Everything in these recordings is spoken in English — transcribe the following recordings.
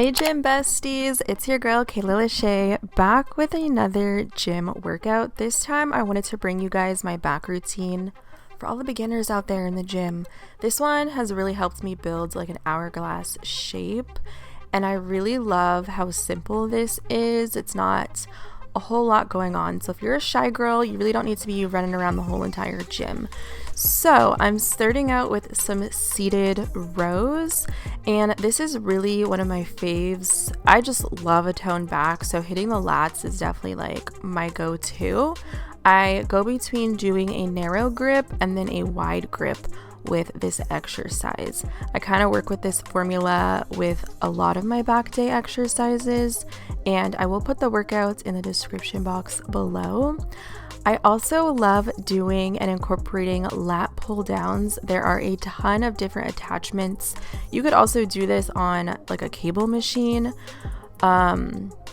Hey gym besties, it's your girl Kayla Lachey back with another gym workout. This time I wanted to bring you guys my back routine for all the beginners out there in the gym. This one has really helped me build like an hourglass shape, and I really love how simple this is. It's not a whole lot going on. So if you're a shy girl, you really don't need to be running around the whole entire gym. So I'm starting out with some seated rows, and this is really one of my faves. I just love a toned back, so hitting the lats is definitely like my go-to. I go between doing a narrow grip and then a wide grip with this exercise. I kind of work with this formula with a lot of my back day exercises, and I will put the workouts in the description box below. I also love doing and incorporating lat pull downs. There are a ton of different attachments. You could also do this on like a cable machine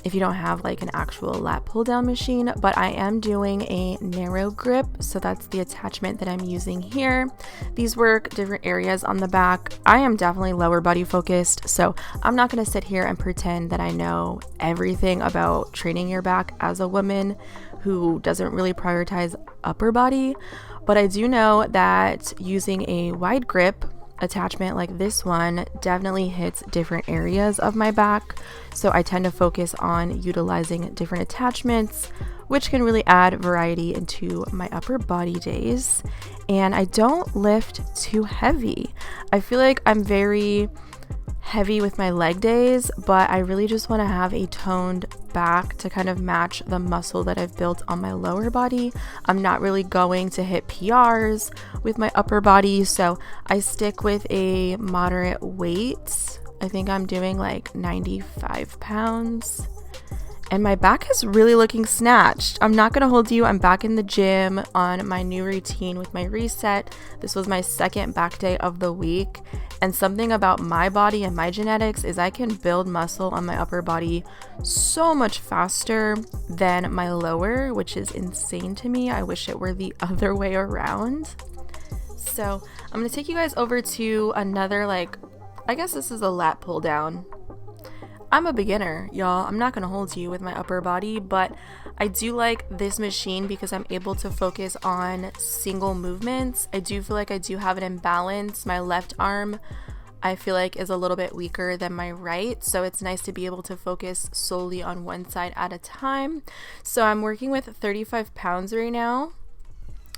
if you don't have like an actual lat pull down machine, but I am doing a narrow grip, so that's the attachment that I'm using here. These work different areas on the back. I am definitely lower body focused, so I'm not going to sit here and pretend that I know everything about training your back as a woman who doesn't really prioritize upper body, but I do know that using a wide grip attachment like this one definitely hits different areas of my back, so I tend to focus on utilizing different attachments, which can really add variety into my upper body days. And I don't lift too heavy. I feel like I'm very heavy with my leg days, but I really just want to have a toned back to kind of match the muscle that I've built on my lower body. I'm not really going to hit PRs with my upper body, so I stick with a moderate weight. I think I'm doing like 95 pounds. And my back is really looking snatched. I'm not gonna hold you. I'm back in the gym on my new routine with my reset. This was my second back day of the week. And something about my body and my genetics is I can build muscle on my upper body so much faster than my lower, which is insane to me. I wish it were the other way around. So I'm gonna take you guys over to another, like, I guess this is a lat pull down. I'm a beginner, y'all. I'm not going to hold you with my upper body, but I do like this machine because I'm able to focus on single movements. I do feel like I do have an imbalance. My left arm, I feel like, is a little bit weaker than my right, so it's nice to be able to focus solely on one side at a time. So I'm working with 35 pounds right now.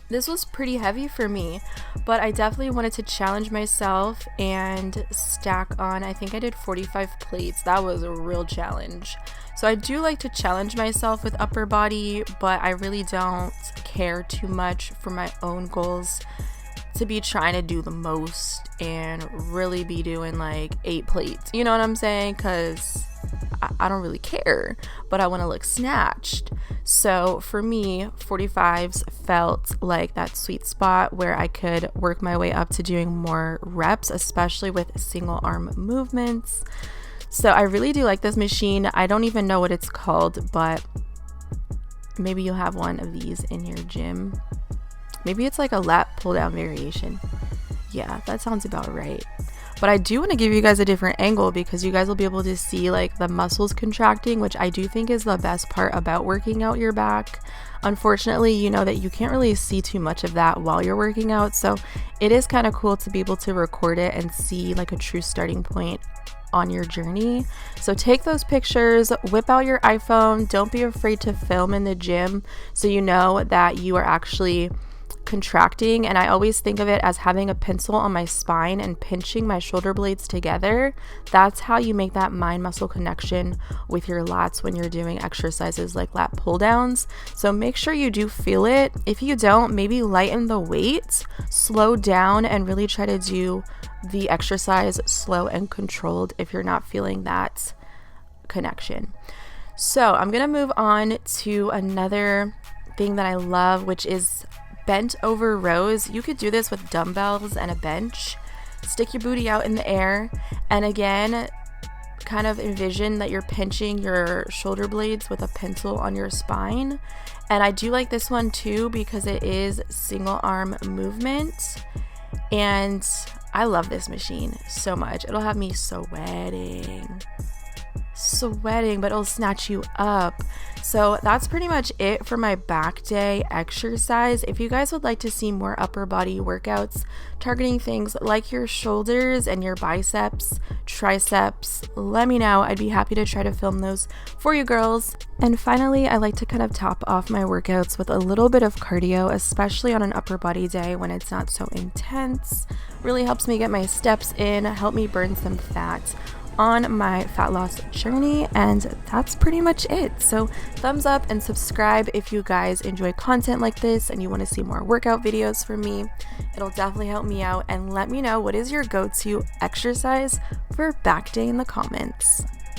This was pretty heavy for me, but I definitely wanted to challenge myself and stack on. I think I did 45 plates. That was a real challenge. So I do like to challenge myself with upper body, but I really don't care too much for my own goals to be trying to do the most and really be doing like 8 plates. You know what I'm saying? Because I don't really care, but I want to look snatched. So for me, 45s felt like that sweet spot where I could work my way up to doing more reps, especially with single arm movements. So I really do like this machine. I don't even know what it's called, but maybe you'll have one of these in your gym. Maybe it's like a lat pull down variation. Yeah, that sounds about right. But I do want to give you guys a different angle because you guys will be able to see like the muscles contracting, which I do think is the best part about working out your back. Unfortunately, you know that you can't really see too much of that while you're working out. So it is kind of cool to be able to record it and see like a true starting point on your journey. So take those pictures, whip out your iPhone. Don't be afraid to film in the gym so you know that you are actually contracting. And I always think of it as having a pencil on my spine and pinching my shoulder blades together. That's how you make that mind muscle connection with your lats when you're doing exercises like lat pull downs. So make sure you do feel it. If you don't, maybe lighten the weight, slow down, and really try to do the exercise slow and controlled if you're not feeling that connection. So I'm gonna move on to another thing that I love, which is bent over rows. You could do this with dumbbells and a bench. Stick your booty out in the air, and again, kind of envision that you're pinching your shoulder blades with a pencil on your spine. And I do like this one too because it is single arm movement, and I love this machine so much. It'll have me sweating. sweating, but it'll snatch you up. So that's pretty much it for my back day exercise. If you guys would like to see more upper body workouts targeting things like your shoulders and your biceps, triceps, let me know. I'd be happy to try to film those for you girls. And finally, I like to kind of top off my workouts with a little bit of cardio, especially on an upper body day when it's not so intense. Really helps me get my steps in, help me burn some fat on my fat loss journey, and that's pretty much it. So thumbs up and subscribe if you guys enjoy content like this and you want to see more workout videos from me. It'll definitely help me out, and let me know what is your go-to exercise for back day in the comments.